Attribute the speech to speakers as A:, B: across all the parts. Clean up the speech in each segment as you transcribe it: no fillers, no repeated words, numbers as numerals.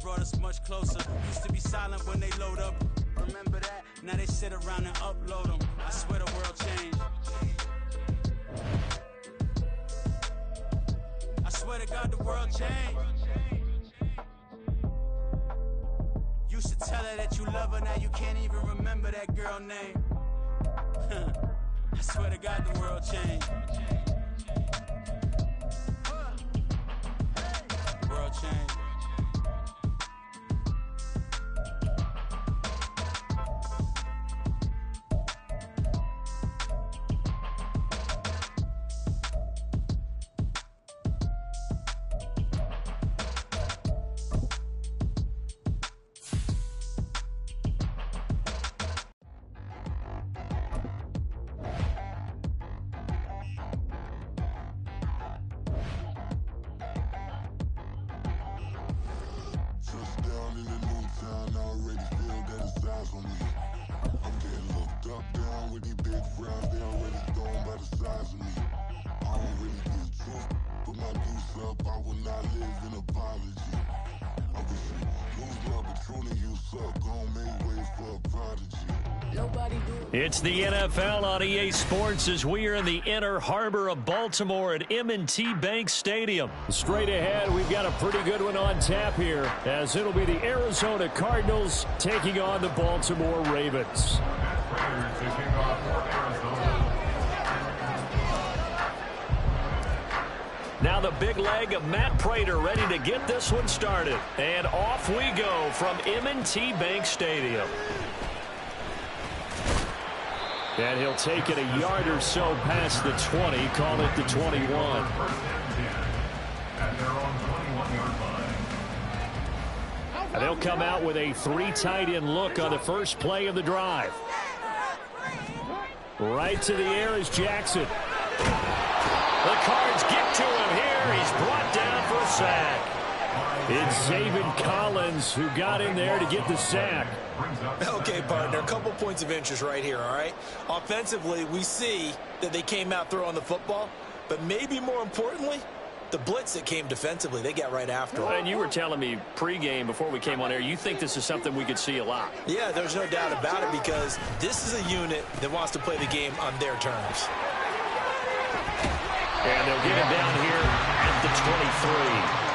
A: brought us much closer. Used to be silent when they load up. Remember that? Now they sit around and upload them. I swear the world changed. I swear to God the world changed. Used to tell her that you love her, now you can't even remember that girl name. I swear to God the world changed. The world changed.
B: It's the NFL on EA Sports as we are in the inner harbor of Baltimore at M&T Bank Stadium. Straight ahead, we've got a pretty good one on tap here, as it'll be the Arizona Cardinals taking on the Baltimore Ravens. Now the big leg of Matt Prater ready to get this one started. And off we go from M&T Bank Stadium. And he'll take it a yard or so past the 20, call it the 21. And they'll come out with a three tight end look on the first play of the drive. Right to the air is Jackson. The Cards get to him here. He's brought down for a sack. It's Zaven Collins who got in there to get the sack.
C: Okay, partner, a couple points of interest right here, all right? Offensively, we see that they came out throwing the football, but maybe more importantly, the blitz that came defensively, they got right after it.
B: And you were telling me pregame before we came on air, you think this is something we could see a lot.
C: Yeah, there's no doubt about it because this is a unit that wants to play the game on their terms.
B: And they'll get him down here at the 23.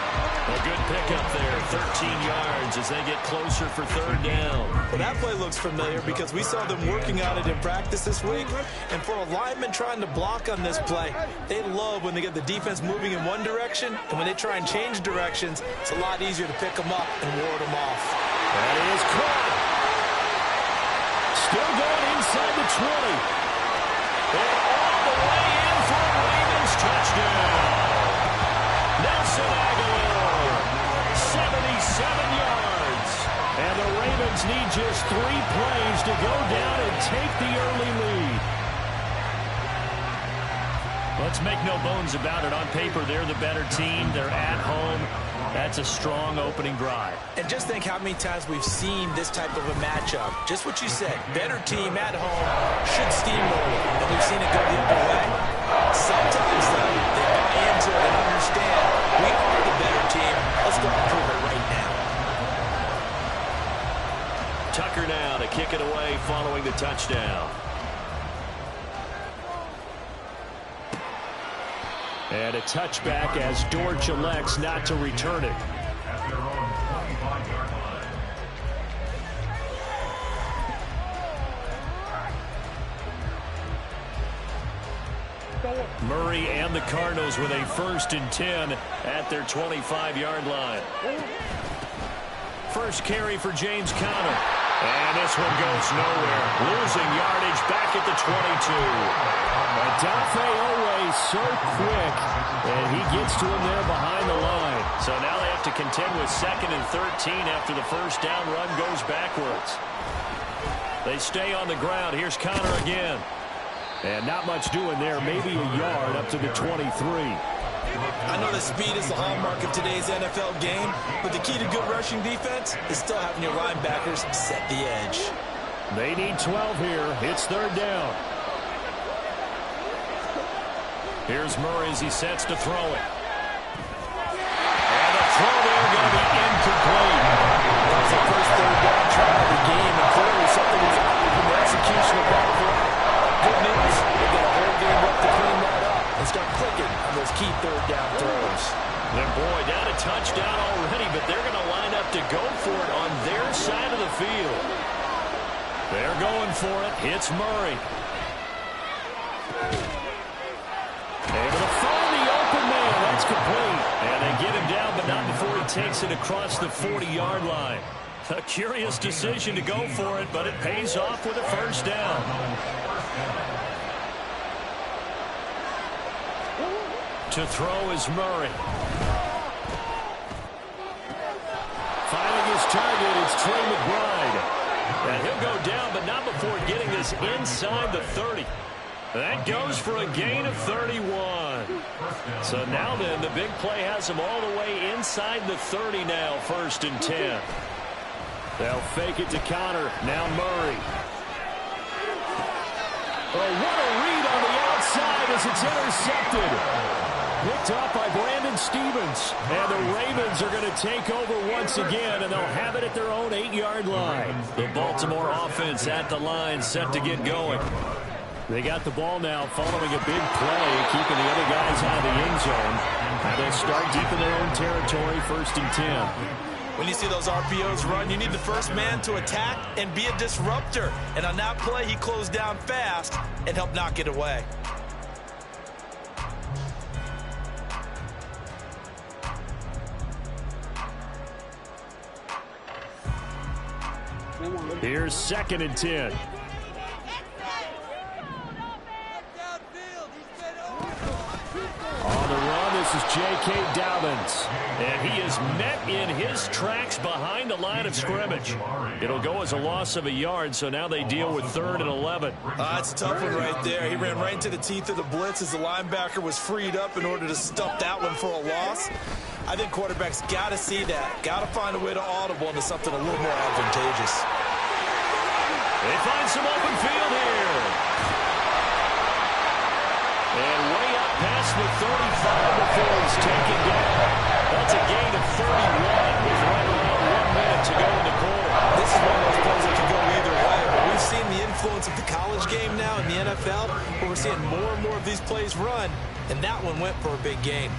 B: A good pickup there, 13 yards as they get closer for third down.
C: Well, that play looks familiar because we saw them working on it in practice this week. And for a lineman trying to block on this play, they love when they get the defense moving in one direction. And when they try and change directions, it's a lot easier to pick them up and ward them off.
B: That is caught. Still going inside the 20. And all the way in for a Ravens touchdown. Nelson Aguilar, 77 yards. And the Ravens need just 3 plays to go down and take the early lead. Let's make no bones about it. On paper, they're the better team. They're at home. That's a strong opening drive.
C: And just think how many times we've seen this type of a matchup. Just what you said. Better team at home should steamroll it. And we've seen it go the other way. Sometimes, though, they buy into it and understand we are the better team. Let's go and prove it right now.
B: Tucker now to kick it away following the touchdown. And a touchback as Dortch elects not to return it. Murray and the Cardinals with a 1st and 10 at their 25-yard line. First carry for James Conner. And this one goes nowhere. Losing yardage back at the 22. Adafe always so quick. And he gets to him there behind the line. So now they have to contend with 2nd and 13 after the first down run goes backwards. They stay on the ground. Here's Conner again. And not much doing there. Maybe a yard up to the 23.
C: I know that speed is the hallmark of today's NFL game, but the key to good rushing defense is still having your linebackers set the edge.
B: They need 12 here. It's 3rd down. Here's Murray as he sets to throw it. And the throw there going to be incomplete. field. They're going for it. Hits Murray. Able to find the open man. That's complete. And they get him down, but not before he takes it across the 40-yard line. A curious decision to go for it, but it pays off with a first down. To throw is Murray. Finding his target is Trey McBride. And he'll go down, but not before getting this inside the 30. That goes for a gain of 31. So now then, the big play has him all the way inside the 30 now, 1st and 10. They'll fake it to counter. Now Murray. Oh, what a read on the outside as it's intercepted. Picked up by Brandon Stevens. And the Ravens are going to take over once again, and they'll have it at their own 8-yard line. The Baltimore offense at the line, set to get going. They got the ball now following a big play, keeping the other guys out of the end zone. And they'll start deep in their own territory, 1st and 10.
C: When you see those RPOs run, you need the first man to attack and be a disruptor. And on that play, he closed down fast and helped knock it away.
B: Here's 2nd and 10. On the run, this is J.K. Dobbins. And he is met in his tracks behind the line of scrimmage. It'll go as a loss of a yard, so now they deal with 3rd and 11.
C: That's a tough one right there. He ran right into the teeth of the blitz as the linebacker was freed up in order to stump that one for a loss. I think quarterbacks got to see that. Got to find a way to audible into something a little more advantageous.
B: They find some open field here. And way up past the 35 before he's taken down. That's a gain of 31 with right around 1 minute to go in the quarter.
C: This is one of those plays that can go either way. But we've seen the influence of the college game now in the NFL, where we're seeing more and more of these plays run, and that one went for a big gain.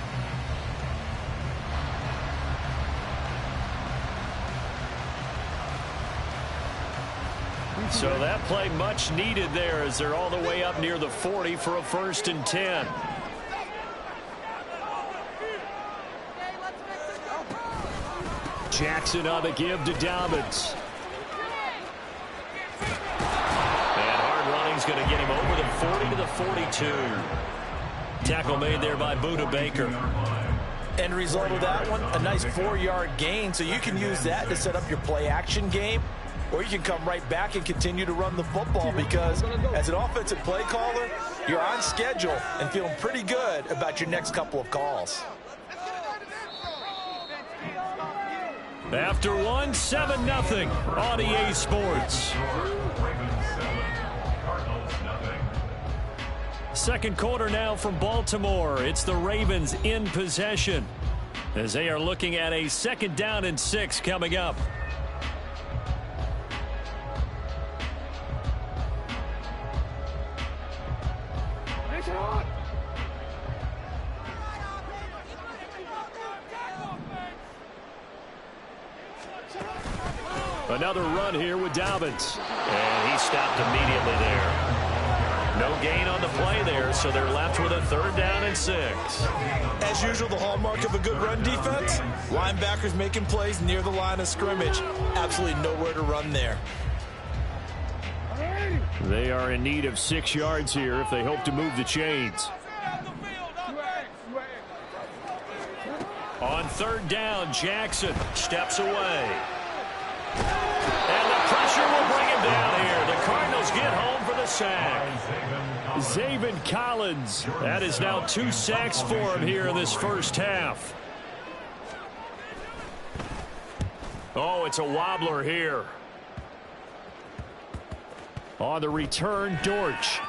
B: So that play much needed there as they're all the way up near the 40 for a 1st and 10. Jackson on the give to Dobbins. And hard running's going to get him over the 40 to the 42. Tackle made there by Budda Baker.
C: End result of that one, a nice 4-yard gain, so you can use that to set up your play action game. Or you can come right back and continue to run the football, because as an offensive play caller, you're on schedule and feeling pretty good about your next couple of calls.
B: After one, 7-0 on EA Sports. Second quarter now from Baltimore. It's the Ravens in possession as they are looking at a 2nd down and 6 coming up. Another run here with Dobbins. And he stopped immediately there. No gain on the play there, so they're left with a 3rd down and 6.
C: As usual, the hallmark of a good run defense, linebackers making plays near the line of scrimmage. Absolutely nowhere to run there.
B: They are in need of 6 yards here if they hope to move the chains. On 3rd down, Jackson steps away. And the pressure will bring him down here. The Cardinals get home for the sack. Zaven Collins. That is now 2 sacks for him here in this first half. Oh, it's a wobbler here. On the return, Dortch.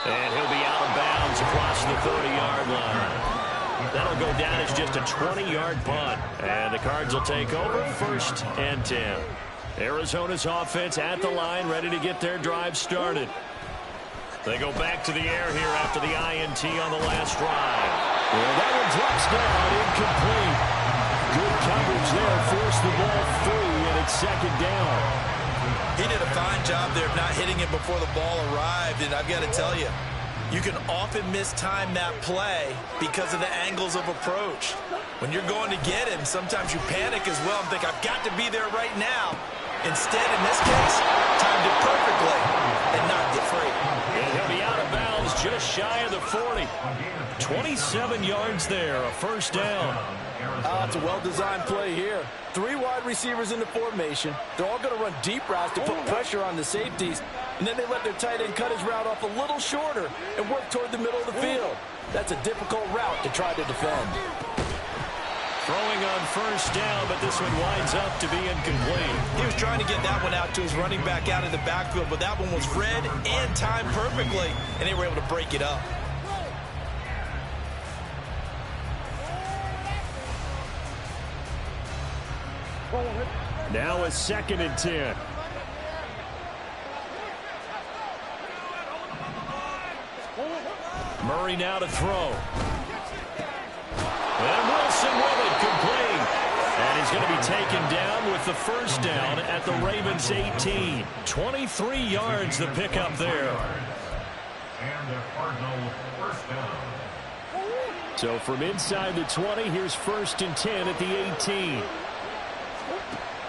B: And he'll be out of bounds across the 30-yard line. That'll go down as just a 20-yard punt. And the Cards will take over 1st and 10. Arizona's offense at the line, ready to get their drive started. They go back to the air here after the INT on the last drive. Well, that one drops down incomplete. Good coverage there, forced the ball free, and it's second down.
C: He did a fine job there of not hitting it before the ball arrived, and I've got to tell you, you can often mistime that play because of the angles of approach. When you're going to get him, sometimes you panic as well and think, I've got to be there right now. Instead, in this case, timed it perfectly and knocked it free.
B: And he'll be out of bounds just shy of the 40. 27 yards there, a first down.
D: It's a well-designed play here. 3 wide receivers in the formation. They're all going to run deep routes to put pressure on the safeties. And then they let their tight end cut his route off a little shorter and work toward the middle of the field. That's a difficult route to try to defend.
B: Throwing on first down, but this one winds up to be incomplete.
C: He was trying to get that one out to his running back out of the backfield, but that one was read and timed perfectly, and they were able to break it up.
B: Now a 2nd and 10. Murray now to throw. And Wilson with it, complete. And he's going to be taken down with the first down at the Ravens' 18. 23 yards the pickup there.
E: And the Cardinals first down.
B: So from inside the 20, here's 1st and 10 at the 18.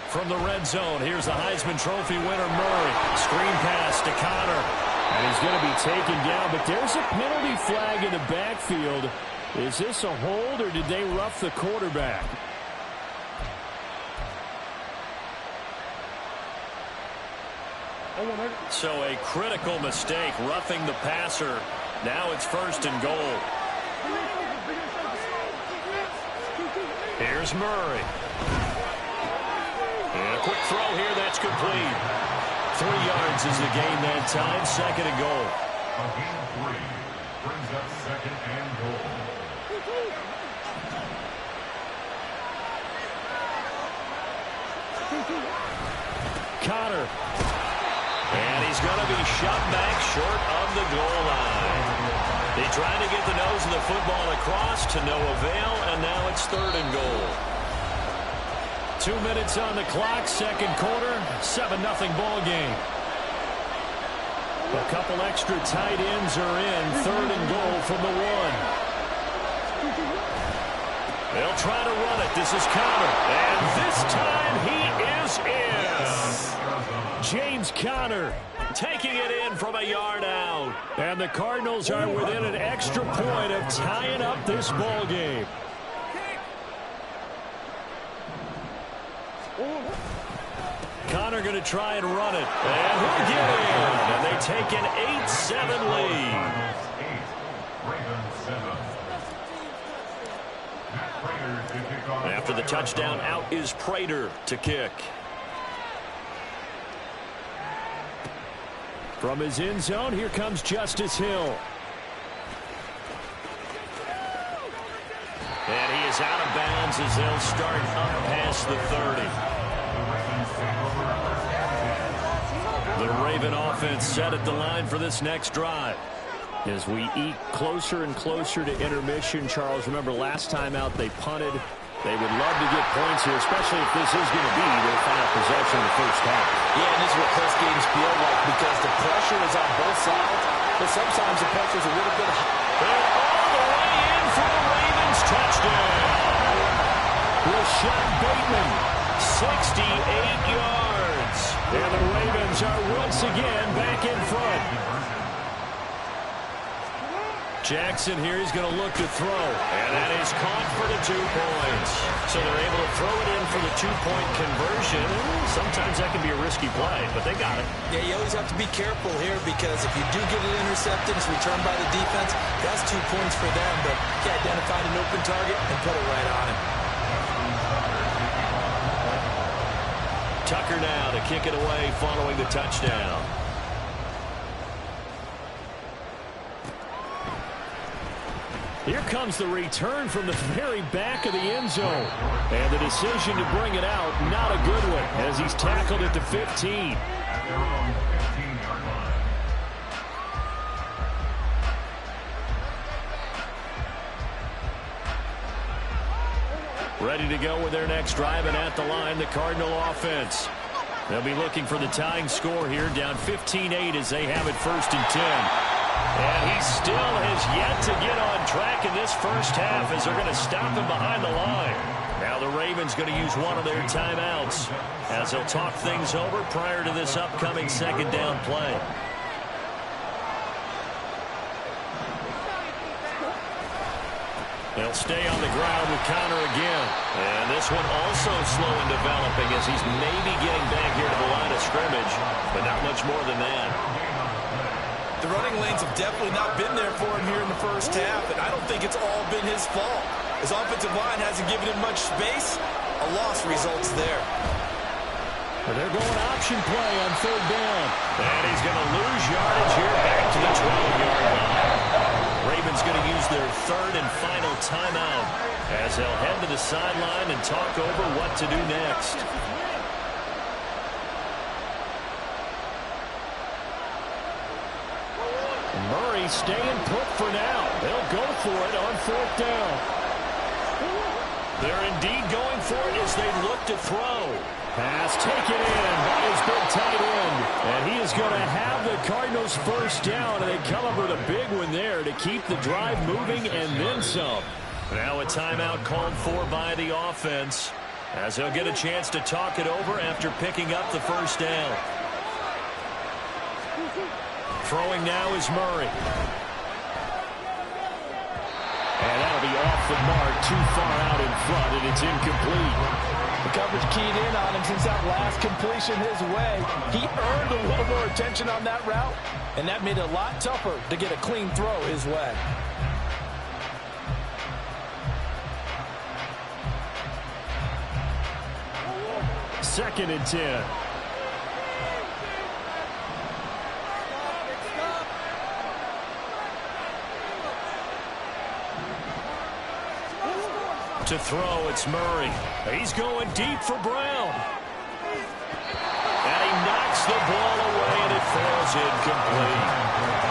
B: From the red zone, here's the Heisman Trophy winner, Murray. Screen pass to Connor. And he's going to be taken down, but there's a penalty flag in the backfield. Is this a hold, or did they rough the quarterback? So a critical mistake, roughing the passer. Now it's 1st and goal. Here's Murray. And a quick throw here, that's complete. 3 yards is the gain that time, 2nd and goal.
E: A gain of 3 brings up 2nd and goal.
B: Connor. And he's going to be shot back short of the goal line. They tried to get the nose of the football across to no avail, and now it's 3rd and goal. 2 minutes on the clock, 2nd quarter, 7-0 ball game. A couple extra tight ends are in, 3rd and goal from the 1. They'll try to run it. This is Connor. And this time he is in. James Conner taking it in from a yard out. And the Cardinals are within an extra point of tying up this ball game. Conner going to try and run it. And he'll get in. And they take an 8-7 lead. After the touchdown, out is Prater to kick. From his end zone, here comes Justice Hill. And he is out of bounds as they'll start up past the 30. The Raven offense set at the line for this next drive. As we eat closer and closer to intermission, Charles, remember last time out they punted. They would love to get points here, especially if this is going to be their final possession in the first half.
D: Yeah, and this is what close games feel like because the pressure is on both sides, but sometimes the pressure is a little bit high.
B: And all the way in for the Ravens touchdown. Rashad Bateman, 68 yards. And the Ravens are once again back in front. Jackson here, he's going to look to throw. And that is caught for the 2 points. So they're able to throw it in for the 2-point conversion. Sometimes that can be a risky play, but they got it.
C: Yeah, you always have to be careful here because if you do get it intercepted, it's returned by the defense, that's 2 points for them. But you identified an open target and put it right on him.
B: Tucker now to kick it away following the touchdown. Here comes the return from the very back of the end zone. And the decision to bring it out, not a good one, as he's tackled at the 15. Ready to go with their next drive, and at the line, the Cardinal offense. They'll be looking for the tying score here, down 15-8 as they have it 1st and 10. And he still has yet to get on track in this first half as they're going to stop him behind the line. Now the Ravens going to use one of their timeouts as they'll talk things over prior to this upcoming second down play. They'll stay on the ground with Connor again. And this one also slow in developing as he's maybe getting back here to the line of scrimmage, but not much more than that.
C: The running lanes have definitely not been there for him here in the first half, and I don't think it's all been his fault. His offensive line hasn't given him much space. A loss results there.
B: Well, they're going option play on 3rd down. And he's going to lose yardage here back to the 12-yard line. Ravens going to use their 3rd and final timeout as they'll head to the sideline and talk over what to do next. Murray staying put for now. They'll go for it on 4th down. They're indeed going for it as they look to throw. Pass taken in by his big tight end. And he is going to have the Cardinals 1st down, and they come up with a big one there to keep the drive moving and then some. Now a timeout called for by the offense as they'll get a chance to talk it over after picking up the 1st down. Throwing now is Murray. And that'll be off the mark, too far out in front, and it's incomplete.
D: The coverage keyed in on him since that last completion his way. He earned a little more attention on that route, and that made it a lot tougher to get a clean throw his way.
B: Second and 10. To throw, it's Murray. He's going deep for Brown. And he knocks the ball away, and it falls incomplete.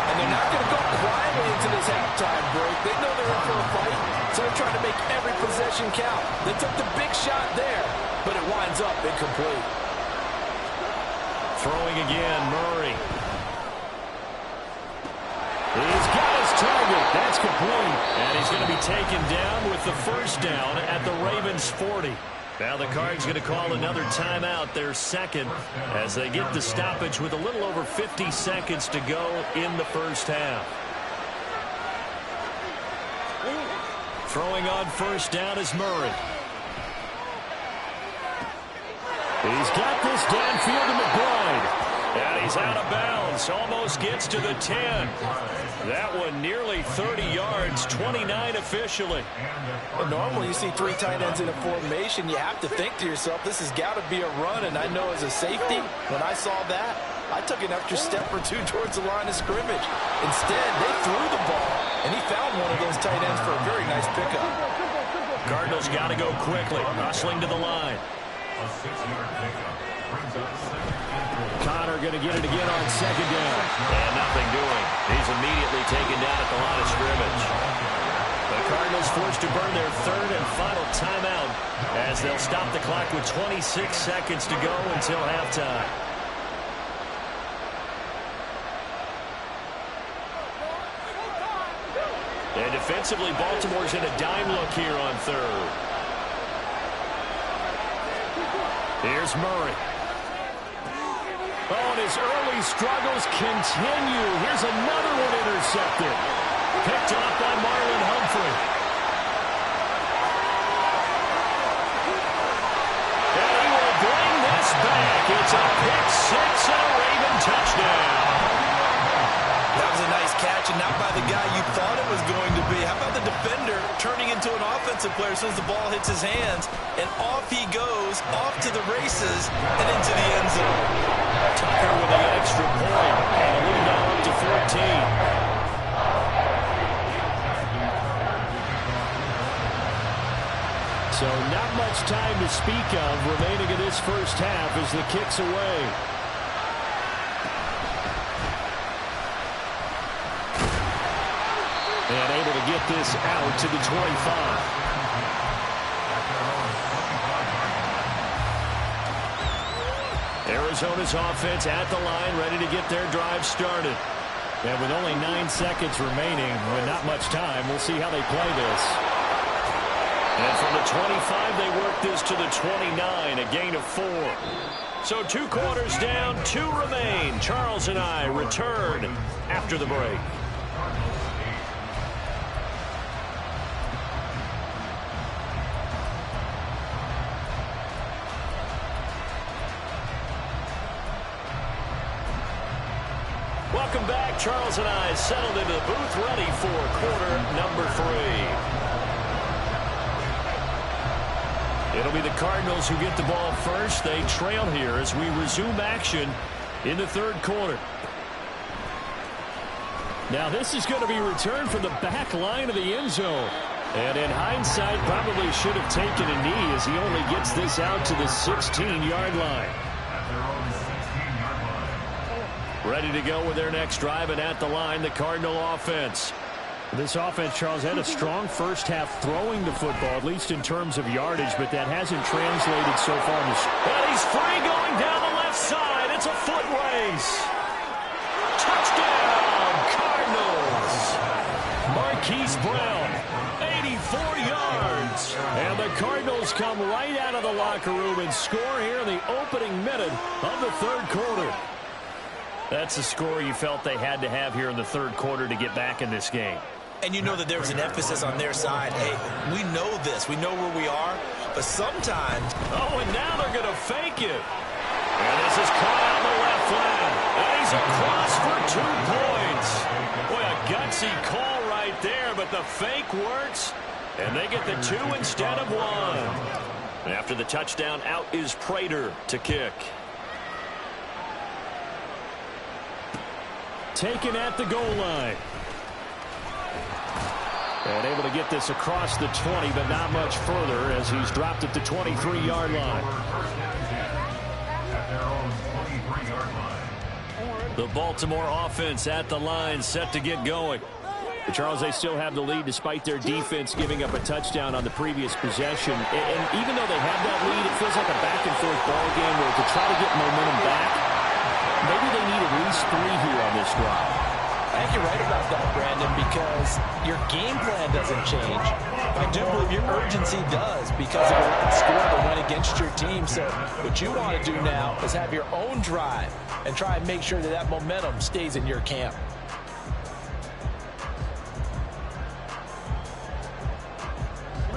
D: And they're not going to go quietly into this halftime break. They know they're in for a fight, so they're trying to make every possession count. They took the big shot there, but it winds up incomplete.
B: Throwing again, Murray. He's got his target. That's complete. And he's going to be taken down with the 1st down at the Ravens 40. Now the Cards going to call another timeout, their 2nd, as they get the stoppage with a little over 50 seconds to go in the 1st half. Throwing on 1st down is Murray. He's got this downfield to McBride. And he's out of bounds. Almost gets to the 10. That one nearly 30 yards, 29 officially.
D: Well, normally you see 3 tight ends in a formation. You have to think to yourself, this has got to be a run. And I know as a safety, when I saw that, I took an extra step or 2 towards the line of scrimmage. Instead, they threw the ball, and he found one of those tight ends for a very nice pickup.
B: Cardinals got to go quickly, hustling to the line.
E: A 6-yard pickup brings up 2nd.
B: Connor going to get it again on 2nd down. And nothing doing. He's immediately taken down at the line of scrimmage. The Cardinals forced to burn their 3rd and final timeout as they'll stop the clock with 26 seconds to go until halftime. And defensively, Baltimore's in a dime look here on 3rd. Here's Murray. Oh, and his early struggles continue. Here's another one intercepted. Picked off by Marlon Humphrey. And he will bring this back. It's a pick-6 and a Raven touchdown.
C: That was a nice catch, and not by the guy you thought it was going to be. How about the defender turning into an offensive player as soon as the ball hits his hands, and off he goes, off to the races, and into the end zone.
B: Tucker with the extra point, and a lead now up to 14. So not much time to speak of remaining in this first half as the kick's away. And able to get this out to the 25. Arizona's offense at the line, ready to get their drive started. And with only 9 seconds remaining, with not much time, we'll see how they play this. And from the 25, they work this to the 29, a gain of 4. So 2 quarters down, 2 remain. Charles and I return after the break. Welcome back. Charles and I settled into the booth, ready for quarter number 3. It'll be the Cardinals who get the ball first. They trail here as we resume action in the 3rd quarter. Now this is going to be returned from the back line of the end zone. And in hindsight, probably should have taken a knee as he only gets this out to the 16-yard line. Ready to go with their next drive, and at the line, the Cardinal offense. This offense, Charles, had a strong first half throwing the football, at least in terms of yardage, but that hasn't translated so far. And he's free going down the left side. It's a foot race. Touchdown, Cardinals. Marquise Brown, 84 yards. And the Cardinals come right out of the locker room and score here in the opening minute of the 3rd quarter. That's the score you felt they had to have here in the 3rd quarter to get back in this game.
C: And you know that there was an emphasis on their side. Hey, we know this. We know where we are. But sometimes...
B: Oh, and now they're going to fake it. And this is caught on the left flank. And he's across for 2 points. Boy, a gutsy call right there, but the fake works. And they get the 2 instead of 1. And after the touchdown, out is Prater to kick. Taken at the goal line. And able to get this across the 20, but not much further as he's dropped at the 23-yard line. The Baltimore offense at the line, set to get going. But Charles, they still have the lead despite their defense giving up a touchdown on the previous possession. And even though they have that lead, it feels like a back-and-forth ball game where to try to get momentum back, maybe they need at least 3 here on this drive.
D: I think you're right about that, Brandon, because your game plan doesn't change. I do believe your urgency does because of a score that went against your team. So what you want to do now is have your own drive and try and make sure that that momentum stays in your camp.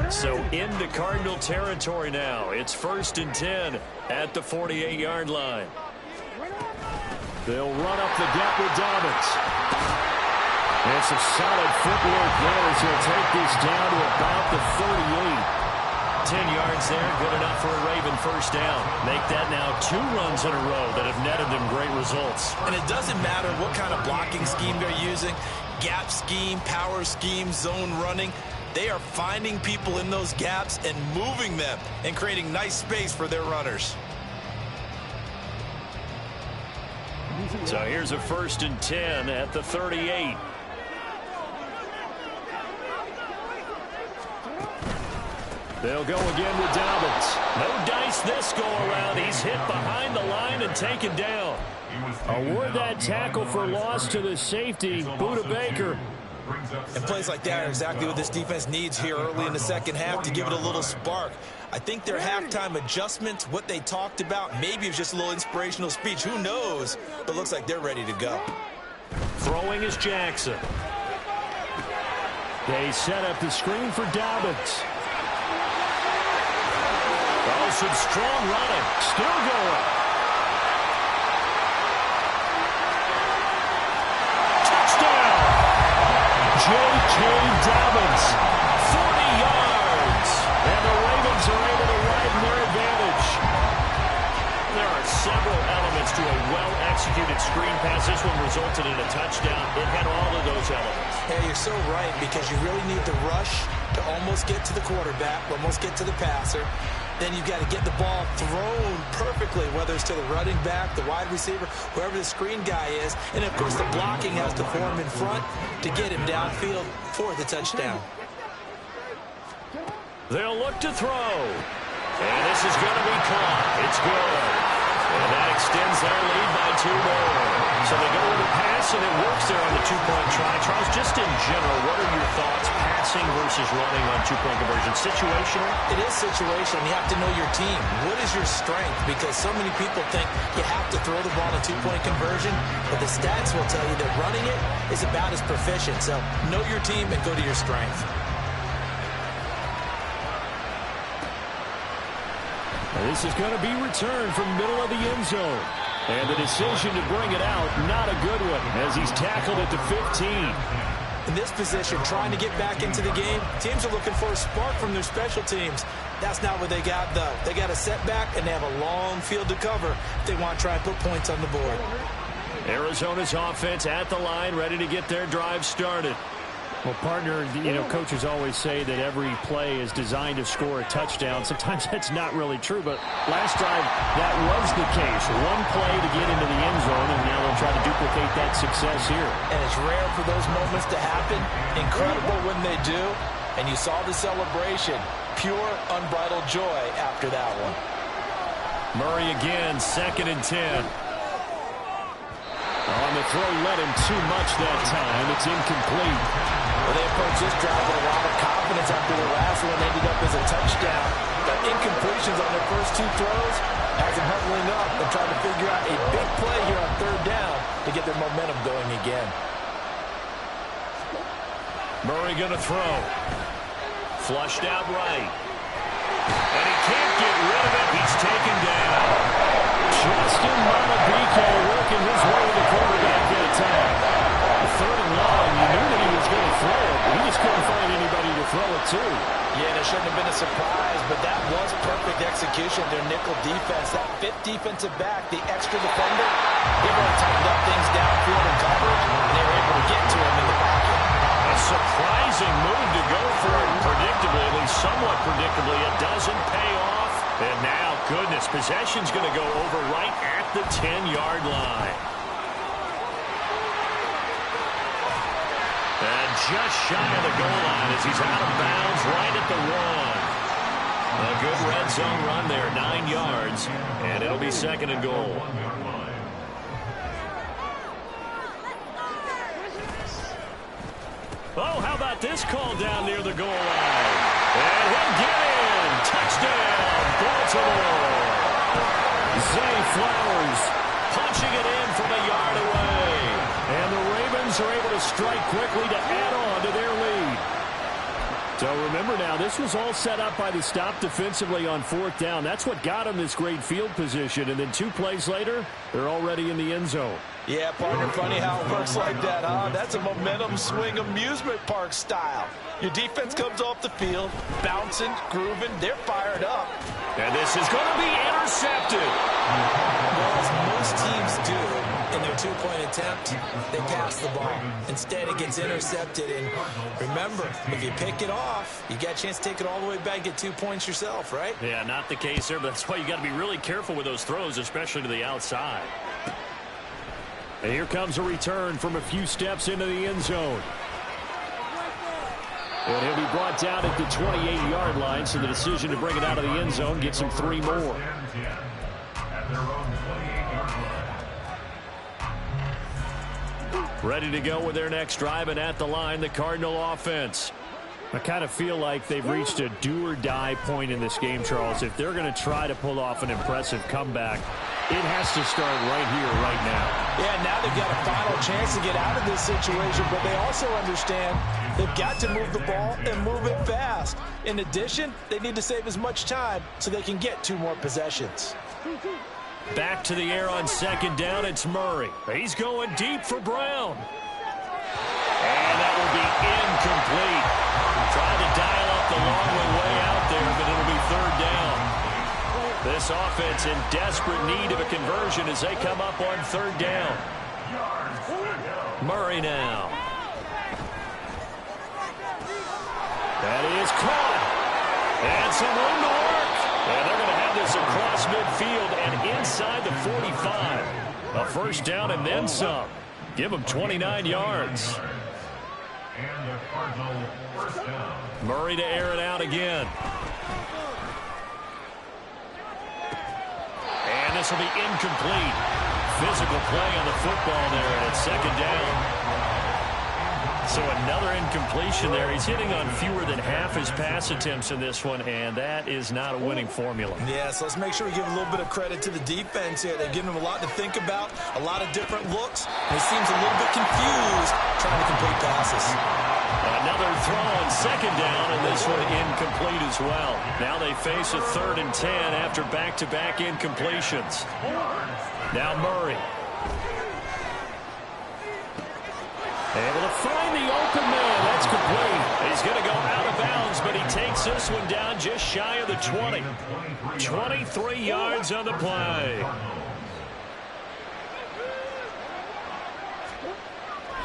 B: So into Cardinal territory now. It's 1st and 10 at the 48-yard line. They'll run up the gap with Dobbins. And some solid footwork there as he'll take this down to about the 38. 10 yards there, good enough for a Raven first down. Make that now 2 runs in a row that have netted them great results.
C: And it doesn't matter what kind of blocking scheme they're using, gap scheme, power scheme, zone running. They are finding people in those gaps and moving them and creating nice space for their runners.
B: So here's a 1st and 10 at the 38. They'll go again with Dobbins. No dice this go around. He's hit behind the line and taken down. Award that tackle for loss to the safety, Budda Baker.
C: And plays like that are exactly what this defense needs here early in the second half to give it a little spark. I think their halftime adjustments, what they talked about, maybe it was just a little inspirational speech. Who knows? But looks like they're ready to go.
B: Throwing is Jackson. They set up the screen for Dobbins. Oh, some strong running. Still going. Touchdown! J.K. Dobbins, 40 yards. And the Ravens are able to widen their advantage. There are several elements to a well-executed screen pass. This one resulted in a touchdown. It had all of those elements.
C: Hey, you're so right, because you really need the rush to almost get to the quarterback, almost get to the passer. Then you've got to get the ball thrown perfectly, whether it's to the running back, the wide receiver, whoever the screen guy is. And, of course, the blocking has to form in front to get him downfield for the touchdown.
B: They'll look to throw. And this is going to be caught. It's good. And that extends their lead by 2 more. So they go with a pass, and it works there on the 2-point try. Charles, just in general, what are your thoughts passing versus running on 2-point conversion? Situational?
C: It is situational. You have to know your team. What is your strength? Because so many people think you have to throw the ball in a 2-point conversion, but the stats will tell you that running it is about as proficient. So know your team and go to your strength.
B: This is going to be returned from middle of the end zone. And the decision to bring it out, not a good one, as he's tackled at the 15.
C: In this position, trying to get back into the game, teams are looking for a spark from their special teams. That's not what they got, though. They got a setback, and they have a long field to cover if they want to try and put points on the board.
B: Arizona's offense at the line, ready to get their drive started.
F: Well, partner, coaches always say that every play is designed to score a touchdown. Sometimes that's not really true, but last drive, that was the case. One play to get into the end zone, and now they'll try to duplicate that success here.
C: And it's rare for those moments to happen. Incredible when they do. And you saw the celebration. Pure, unbridled joy after that one.
B: Murray again, 2nd and 10. On the throw, led him too much that time. It's incomplete.
C: Well, they approached this drive with a lot of confidence after the last one ended up as a touchdown. But incompletions on their first 2 throws has them huddling up and trying to figure out a big play here on 3rd down to get their momentum going again.
B: Murray going to throw. Flushed out right. And he can't get rid of it. He's taken down.
F: Justin Montebico working his way to the quarterback that time. 3rd and long, you knew that he was going to throw it, but he just couldn't find anybody to throw it to.
C: Yeah, and it shouldn't have been a surprise, but that was perfect execution of their nickel defense. That 5th defensive back, the extra defender, they really tightened up things downfield and coverage, and they were able to get to him in the pocket.
B: A surprising move to go for it predictably, at least somewhat predictably. It doesn't pay off. And now, goodness, possession's going to go over right at the 10-yard line. And just shy of the goal line as he's out of bounds right at the 1. A good red zone run there, 9 yards, and it'll be 2nd and goal. Oh, how about this call down near the goal line? And he'll get in. Touchdown, Baltimore.
F: Zay Flowers
B: Punching it in from a yard away.
F: And the Ravens are able to strike quickly to add on to their lead. So remember now, this was all set up by the stop defensively on 4th down. That's what got them this great field position. And then 2 plays later, they're already in the end zone.
C: Yeah, partner, funny how it works like that, huh? That's a momentum swing amusement park style. Your defense comes off the field, bouncing, grooving, they're fired up.
B: And this is going to be intercepted.
C: Well, as most teams do in their 2-point attempt, they pass the ball. Instead, it gets intercepted. And remember, if you pick it off, you got a chance to take it all the way back, get 2 points yourself, right?
B: Yeah, not the case there, but that's why you got to be really careful with those throws, especially to the outside.
F: And here comes a return from a few steps into the end zone. And he'll be brought down at the 28-yard line, so the decision to bring it out of the end zone gets him 3 more.
B: Ready to go with their next drive, and at the line, the Cardinal offense.
F: I kind of feel like they've reached a do-or-die point in this game, Charles. If they're going to try to pull off an impressive comeback, it has to start right here, right now.
C: Yeah, now they've got a final chance to get out of this situation, but they also understand they've got to move the ball and move it fast. In addition, they need to save as much time so they can get 2 more possessions.
B: Back to the air on 2nd down, it's Murray. He's going deep for Brown. And that will be incomplete. Trying to dial up the long way out there, but it'll be 3rd down. This offense in desperate need of a conversion as they come up on 3rd down. Murray now.
F: That is caught.
B: And some room to work. And they're going to have this across midfield and inside the 45. A 1st down and then some. Give them 29 yards.
E: And the Cardinal 1st down.
B: Murray to air it out again. And
F: this will be incomplete. Physical play on the football there, and it's second down. So another incompletion there. He's hitting on fewer than half his pass attempts in this one, and that is not a winning formula.
C: Yeah, so let's make sure we give a little bit of credit to the defense here. They've given him a lot to think about, a lot of different looks, and he seems a little bit confused trying to complete passes.
F: Another throw on second down, and this one incomplete as well. Now they face a 3rd and 10 after back-to-back incompletions. Now Murray. Able to find the open man. That's complete. He's going to go out of bounds, but he takes this one down just shy of the 20. 23 yards on the play.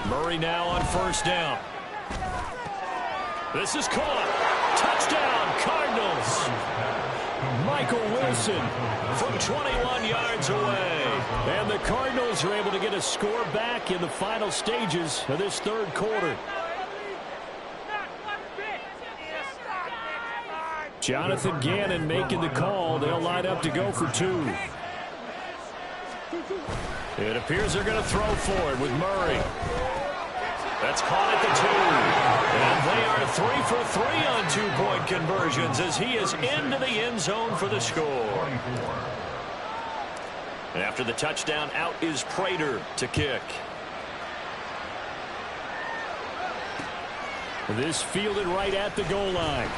F: Murray now on first down. This is caught. Touchdown, Cardinals. Michael Wilson from 21 yards away. And the Cardinals are able to get a score back in the final stages of this 3rd quarter. Jonathan Gannon making the call. They'll line up to go for 2. It appears they're going to throw for it with Murray. That's caught at the 2. And they are 3 for 3 on 2-point conversions as he is into the end zone for the score. And after the touchdown, out is Prater to kick. This fielded right at the goal line.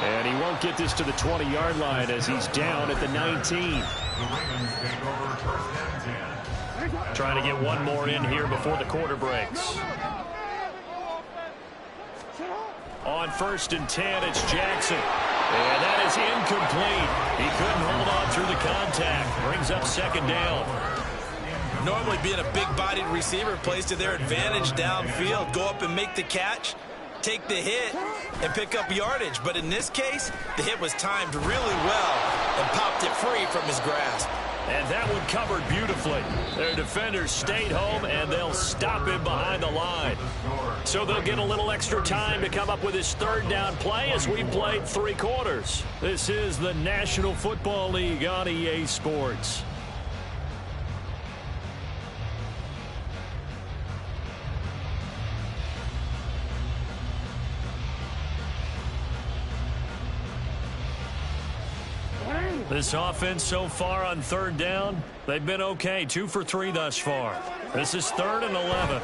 F: And he won't get this to the 20-yard line as he's down at the 19. Trying to get one more in here before the quarter breaks. On 1st and 10, it's Jackson. And that is incomplete. He couldn't hold on through the contact. Brings up second down.
C: Normally being a big-bodied receiver plays to their advantage downfield. Go up and make the catch, take the hit, and pick up yardage. But in this case, the hit was timed really well and popped it free from his grasp.
F: And that one covered beautifully. Their defenders stayed home, and they'll stop him behind the line. So they'll get a little extra time to come up with his 3rd down play as we played 3 quarters. This is the National Football League on EA Sports. This offense so far on 3rd down, they've been okay. 2 for 3 thus far. This is 3rd and 11.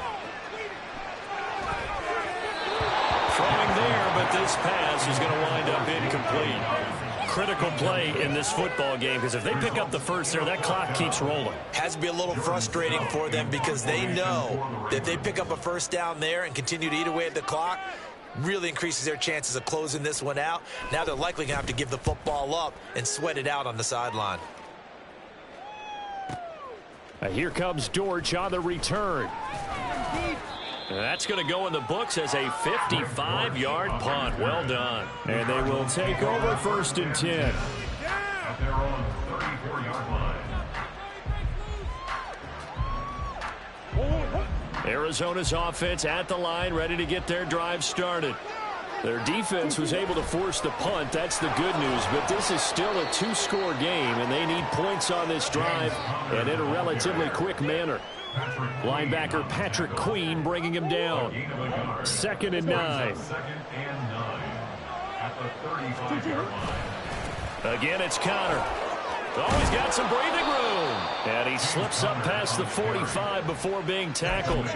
F: Throwing there, but this pass is going to wind up incomplete. Critical play in this football game because if they pick up the first there, that clock keeps rolling.
C: Has to be a little frustrating for them because they know that if they pick up a first down there and continue to eat away at the clock, really increases their chances of closing this one out. Now they're likely going to have to give the football up and sweat it out on the sideline.
F: Here comes Dortch on the return. And that's going to go in the books as a 55-yard punt. Well done. And they will take over 1st and 10.
E: Out there on the 34-yard line.
F: Arizona's offense at the line, ready to get their drive started. Their defense was able to force the punt. That's the good news. But this is still a 2-score game, and they need points on this drive and in a relatively quick manner. Linebacker Patrick Queen bringing him down. 2nd and 9.
E: At the 35-yard line.
F: Again, it's Connor. Oh, he's got some breathing room. And he slips up past the 45 before being tackled.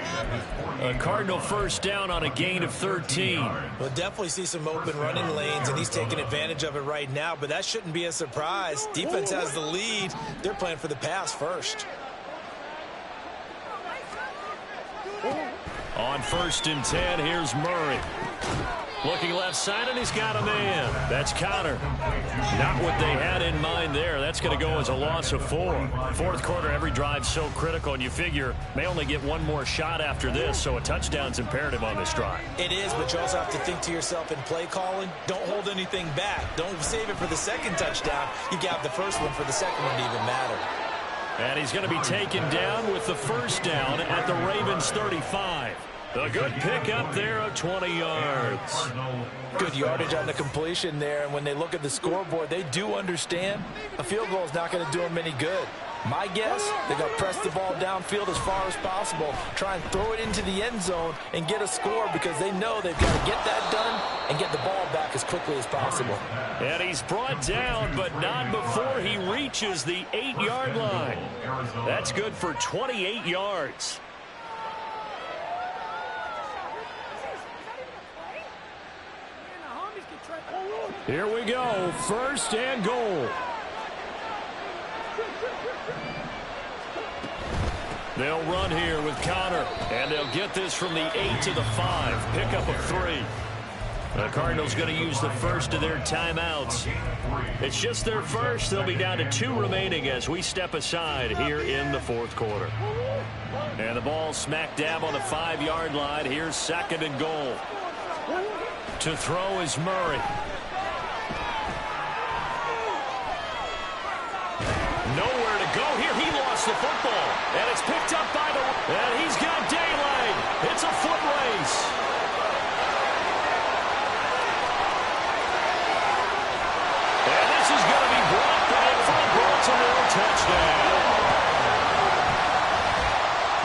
F: A Cardinal first down on a gain of 13.
C: We'll definitely see some open running lanes, and he's taking advantage of it right now, but that shouldn't be a surprise. Defense has the lead. They're playing for the pass first.
F: On 1st and 10, here's Murray. Looking left side, and he's got a man. That's Connor. Not what they had in mind there. That's going to go as a loss of 4. 4th quarter, every drive's so critical, and you figure may only get one more shot after this, so a touchdown's imperative on this drive.
C: It is, but you also have to think to yourself in play calling, don't hold anything back. Don't save it for the second touchdown. You got the first one for the second one to even matter.
F: And he's going to be taken down with the first down at the Ravens 35. A good pick up there of 20 yards.
C: Good yardage on the completion there, and when they look at the scoreboard, they do understand a field goal is not going to do them any good. My guess, they're going to press the ball downfield as far as possible, try and throw it into the end zone and get a score because they know they've got to get that done and get the ball back as quickly as possible.
F: And he's brought down, but not before he reaches the 8-yard line. That's good for 28 yards. Here we go, first and goal. They'll run here with Connor, and they'll get this from the 8 to the 5. Pickup of 3. The Cardinals going to use the first of their timeouts. It's just their first. They'll be down to 2 remaining as we step aside here in the fourth quarter. And the ball smack dab on the 5-yard line. Here's second and goal. To throw is Murray. Nowhere to go here. He lost the football. And it's picked up by the... And he's got daylight. It's a foot race. And this is going to be blocked in for a Baltimore touchdown.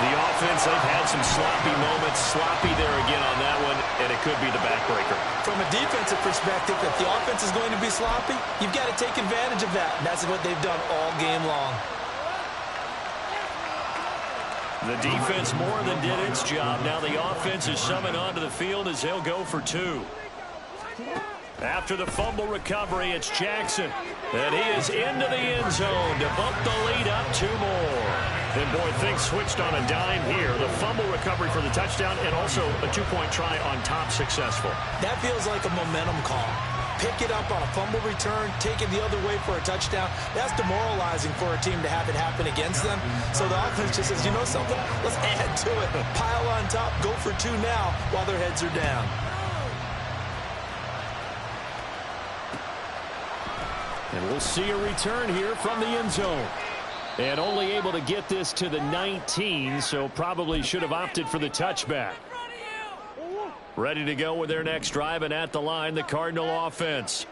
F: The offense, they've had some sloppy moments. Sloppy there again on that one, and it could be the backbreaker.
C: From a defensive perspective, if the offense is going to be sloppy, you've got to take advantage of that. And that's what they've done all game long.
F: The defense more than did its job. Now the offense is summoned onto the field as they'll go for 2. After the fumble recovery, it's Jackson. And he is into the end zone to bump the lead up 2 more. And boy, things switched on a dime here. The fumble recovery for the touchdown and also a 2-point try on top successful.
C: That feels like a momentum call. Pick it up on a fumble return, take it the other way for a touchdown. That's demoralizing for a team to have it happen against them. So the offense just says, you know something? Let's add to it. Pile on top, go for 2 now while their heads are down.
F: And we'll see a return here from the end zone. And only able to get this to the 19, so probably should have opted for the touchback. Ready to go with their next drive, and at the line, the Cardinal offense.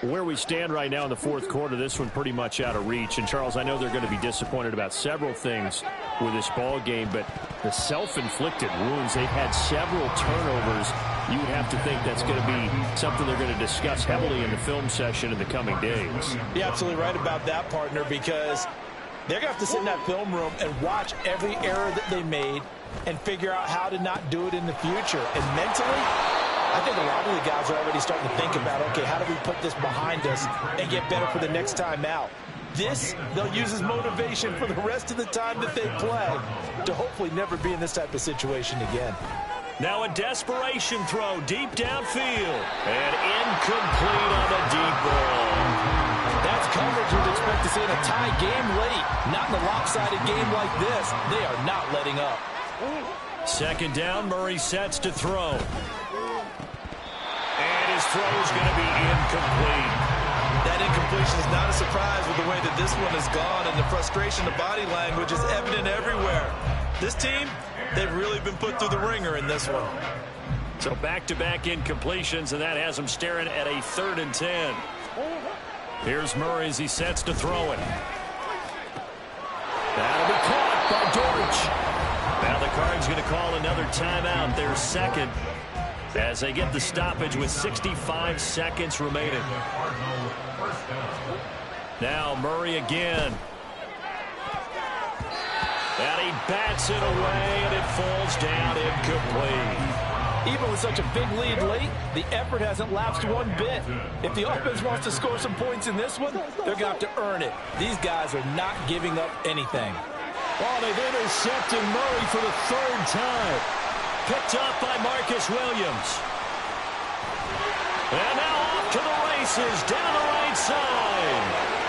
F: Where we stand right now in the fourth quarter, this one pretty much out of reach. And, Charles, I know they're going to be disappointed about several things with this ball game, but the self-inflicted wounds, they've had several turnovers. You would have to think that's going to be something they're going to discuss heavily in the film session in the coming days.
C: You're absolutely right about that, partner, because they're going to have to sit in that film room and watch every error that they made and figure out how to not do it in the future. And mentally, I think a lot of the guys are already starting to think about, okay, how do we put this behind us and get better for the next time out? This, they'll use as motivation for the rest of the time that they play to hopefully never be in this type of situation again.
F: Now a desperation throw deep downfield. And incomplete on the deep ball.
C: That's coverage you'd expect to see in a tie game late. Not in a lopsided game like this. They are not letting up.
F: Second down, Murray sets to throw. And his throw is going to be incomplete.
C: That incompletion is not a surprise with the way that this one has gone, and the frustration, the body language is evident everywhere. This team, they've really been put through the ringer in this one.
F: So back-to-back incompletions, and that has them staring at a 3rd and 10. Here's Murray as he sets to throw it. That'll be caught by Dortch. Now the Cards going to call another timeout, their second, as they get the stoppage with 65 seconds remaining. Now Murray again. And he bats it away, and it falls down incomplete.
C: Even with such a big lead late, the effort hasn't lapsed one bit. If the offense wants to score some points in this one, they're going to have to earn it. These guys are not giving up anything.
F: Oh, they've intercepted Murray for the 3rd time. Picked up by Marcus Williams. And now off to the races down the right side.